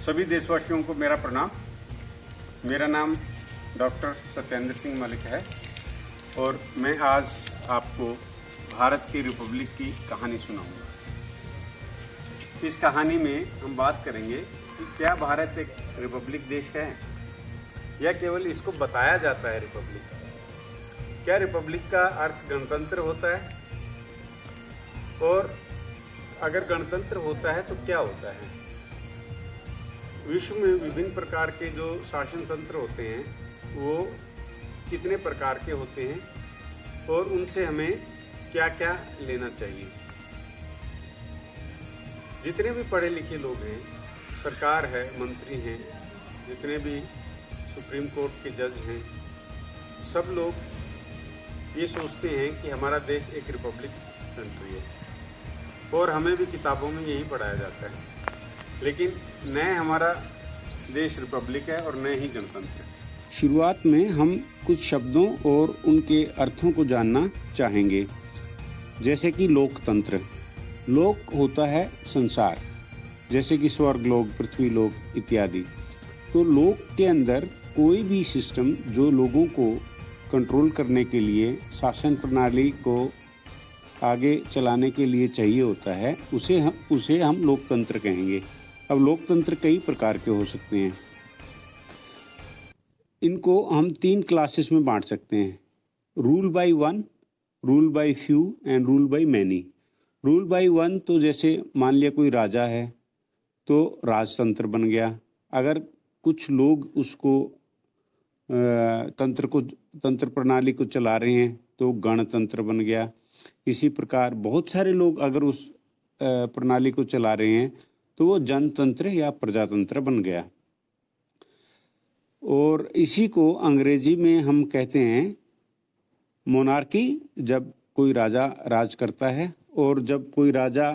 सभी देशवासियों को मेरा प्रणाम। मेरा नाम डॉक्टर सत्येंद्र सिंह मलिक है और मैं आज आपको भारत की रिपब्लिक की कहानी सुनाऊंगा। इस कहानी में हम बात करेंगे कि क्या भारत एक रिपब्लिक देश है या केवल इसको बताया जाता है रिपब्लिक। क्या रिपब्लिक का अर्थ गणतंत्र होता है, और अगर गणतंत्र होता है तो क्या होता है। विश्व में विभिन्न प्रकार के जो शासन तंत्र होते हैं वो कितने प्रकार के होते हैं और उनसे हमें क्या क्या लेना चाहिए। जितने भी पढ़े लिखे लोग हैं, सरकार है, मंत्री हैं, जितने भी सुप्रीम कोर्ट के जज हैं, सब लोग ये सोचते हैं कि हमारा देश एक रिपब्लिक कंट्री है और हमें भी किताबों में यही पढ़ाया जाता है। लेकिन न हमारा देश रिपब्लिक है और न ही गणतंत्र। शुरुआत में हम कुछ शब्दों और उनके अर्थों को जानना चाहेंगे, जैसे कि लोकतंत्र। लोक होता है संसार, जैसे कि स्वर्ग लोक, पृथ्वी लोक इत्यादि। तो लोक के अंदर कोई भी सिस्टम जो लोगों को कंट्रोल करने के लिए, शासन प्रणाली को आगे चलाने के लिए चाहिए होता है, उसे हम लोकतंत्र कहेंगे। अब लोकतंत्र कई प्रकार के हो सकते हैं। इनको हम 3 क्लासेस में बांट सकते हैं: rule by one, rule by few and rule by many. Rule by one तो जैसे मान लिया कोई राजा है तो राजतंत्र बन गया। अगर कुछ लोग उसको तंत्र प्रणाली को चला रहे हैं तो गणतंत्र बन गया। इसी प्रकार बहुत सारे लोग अगर उस प्रणाली को चला रहे हैं तो वो जनतंत्र या प्रजातंत्र बन गया। और इसी को अंग्रेजी में हम कहते हैं मोनार्की, जब कोई राजा राज करता है। और जब कोई राजा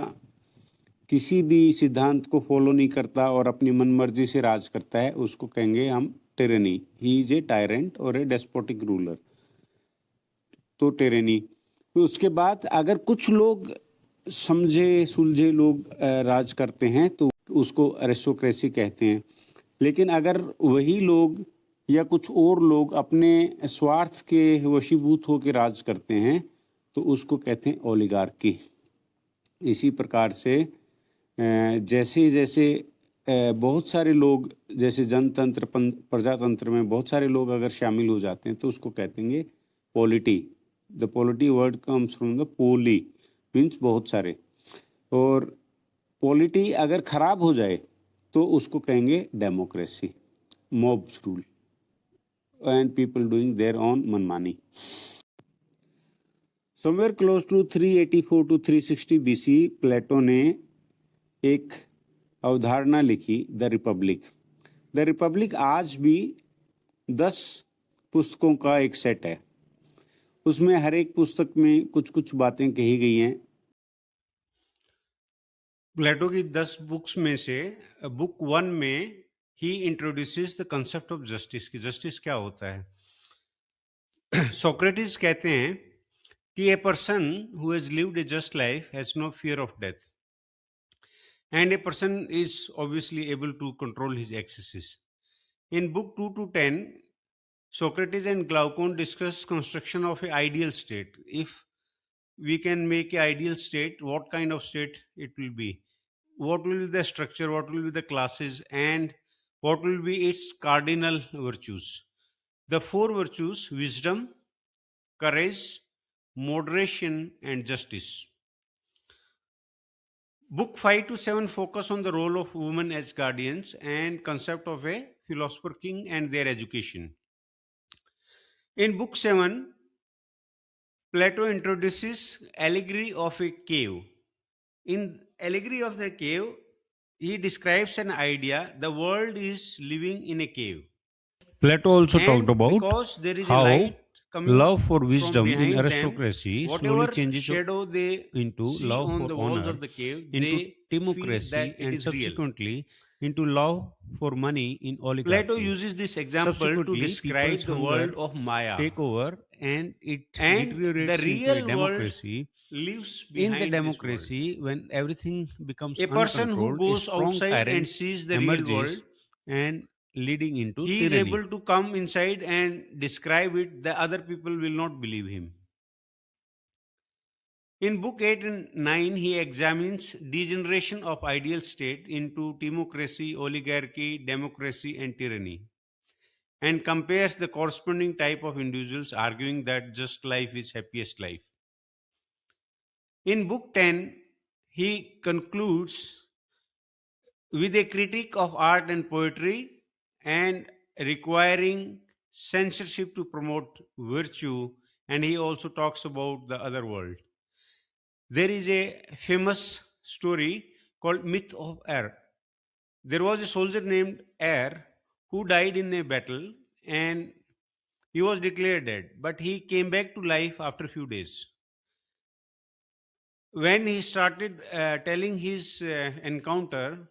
किसी भी सिद्धांत को फॉलो नहीं करता और अपनी मनमर्जी से राज करता है, उसको कहेंगे हम tyranny. He is a tyrant और ए डेस्पोटिक रूलर, तो टिरेनी। उसके बाद अगर कुछ लोग समझे सुलझे लोग राज करते हैं तो उसको एरिस्टोक्रेसी कहते हैं। लेकिन अगर वही लोग या कुछ और लोग अपने स्वार्थ के वशीभूत होकर राज करते हैं तो उसको कहते हैं ओलिगार्की। इसी प्रकार से जैसे जैसे बहुत सारे लोग, जैसे जनतंत्र प्रजातंत्र में बहुत सारे लोग अगर शामिल हो जाते हैं तो उसको कहते हैं polity. The polity word comes from the poly, means बहुत सारे। और पॉलिटी अगर खराब हो जाए तो उसको कहेंगे democracy, mob's rule and people doing their own मनमानी। Somewhere close to 384 to 360 BC Plato ने एक अवधारणा लिखी, द रिपब्लिक। द रिपब्लिक आज भी 10 पुस्तकों का एक सेट है। उसमें हर एक पुस्तक में कुछ कुछ बातें कही गई हैं। प्लेटो की 10 बुक्स में से बुक 1 में ही introduces the concept of justice, कि जस्टिस क्या होता है। सोक्रेटिस कहते हैं कि a person who has lived a just life has no fear of death and a person is obviously able to control his excesses. In book 2 to 10, Socrates and Glaucon discuss construction of an ideal state. If we can make an ideal state, what kind of state it will be? What will be the structure? What will be the classes? And what will be its cardinal virtues? The 4 virtues: wisdom, courage, moderation, and justice. Book 5 to 7 focus on the role of women as guardians and concept of a philosopher king and their education. In book 7, Plato introduces allegory of a cave. In allegory of the cave, he describes an idea: the world is living in a cave. Plato also talked about because there is how a light coming love for from wisdom in behind aristocracy them, slowly whatever changes shadow they into see love on for the walls honor, of the cave, into they democracy, feel that it and is real. subsequently into love for money in oligarchy. Plato uses this example to Subsequently, describe people's the hunger world of Maya. take over and it And the deteriorates into a real world democracy. lives In the behind this world. democracy, when everything becomes A person who uncontrolled, a goes strong outside and tyrant sees the real emerges world, and leading into he is tyranny. able to come inside and describe it. The other people will not believe him. In book 8 and 9, he examines degeneration of ideal state into democracy, oligarchy, democracy, and tyranny, and compares the corresponding type of individuals, arguing that just life is happiest life. In book 10, he concludes with a critique of art and poetry and requiring censorship to promote virtue, and he also talks about the other world. There is a famous story called Myth of Air. There was a soldier named Air who died in a battle and he was declared dead, but he came back to life after a few days. When he started telling his encounter,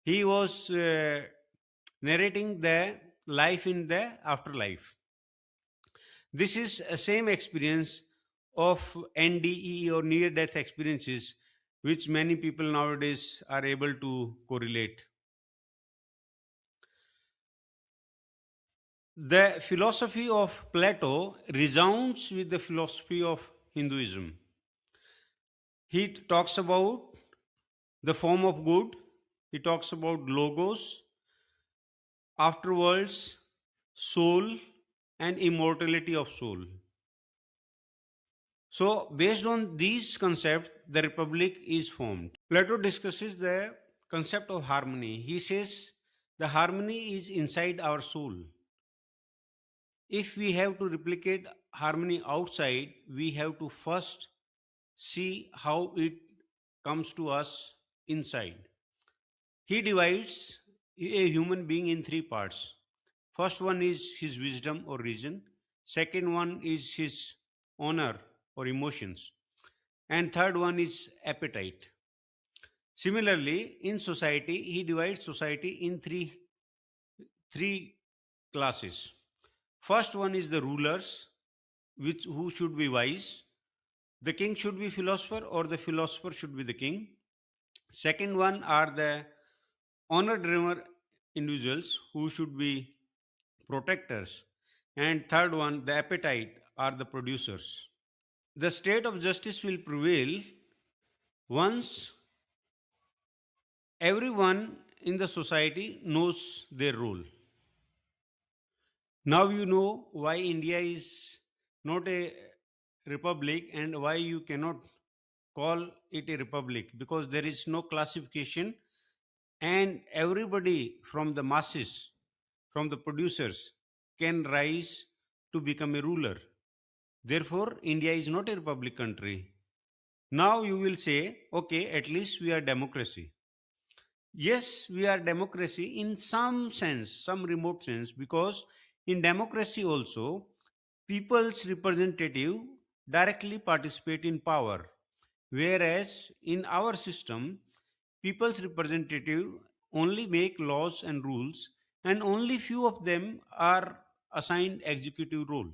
he was narrating the life in the afterlife. This is a same experience of NDE or near death experiences, which many people nowadays are able to correlate. The philosophy of Plato resounds with the philosophy of Hinduism. He talks about the form of good, he talks about logos, afterworlds, soul, and immortality of soul. So, based on these concepts, the republic is formed. Plato discusses the concept of harmony. He says the harmony is inside our soul. If we have to replicate harmony outside, we have to first see how it comes to us inside. He divides a human being in three parts. First one is his wisdom or reason. Second one is his honor or emotions. And third one is appetite. Similarly, in society, he divides society in three classes. First one is the rulers, who should be wise. The king should be philosopher, or the philosopher should be the king. Second one are the honor-driven individuals who should be protectors. And third one, the appetite, are the producers. The state of justice will prevail once everyone in the society knows their role. Now you know why India is not a republic and why you cannot call it a republic, because there is no classification and everybody from the masses, from the producers, can rise to become a ruler. Therefore, India is not a republic country. Now you will say, okay, at least we are democracy. Yes, we are democracy in some sense, some remote sense, because in democracy also, people's representative directly participate in power. Whereas in our system, people's representative only make laws and rules, and only few of them are assigned executive role.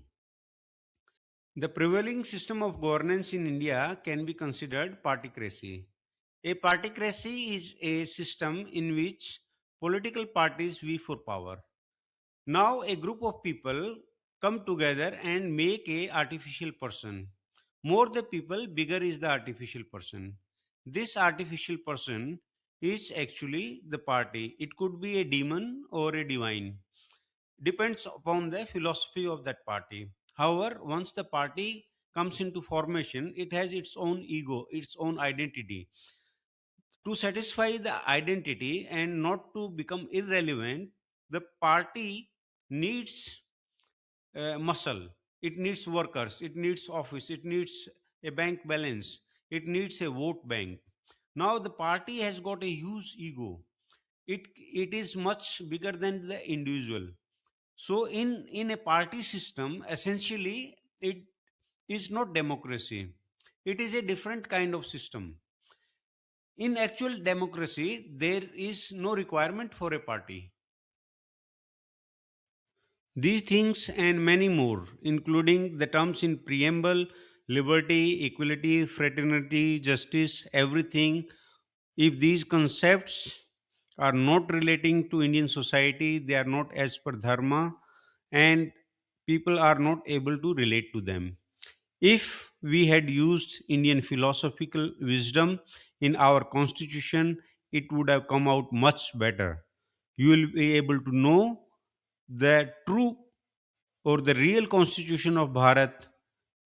The prevailing system of governance in India can be considered particracy. A particracy is a system in which political parties vie for power. Now a group of people come together and make a artificial person. More the people, bigger is the artificial person. This artificial person is actually the party. It could be a demon or a divine. Depends upon the philosophy of that party. However, once the party comes into formation, it has its own ego, its own identity. To satisfy the identity and not to become irrelevant, the party needs muscle, it needs workers, it needs office, it needs a bank balance, it needs a vote bank. Now the party has got a huge ego. It is much bigger than the individual. So in a party system, essentially it is not democracy. It is a different kind of system. In actual democracy, there is no requirement for a party. These things and many more, including the terms in preamble, liberty, equality, fraternity, justice, everything, if these concepts are not relating to Indian society, they are not as per dharma, and people are not able to relate to them. If we had used Indian philosophical wisdom in our constitution, it would have come out much better. You will be able to know the true or the real constitution of Bharat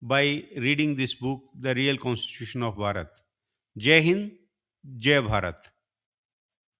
by reading this book, The Real Constitution of Bharat. Jai Hind, Jai Bharat.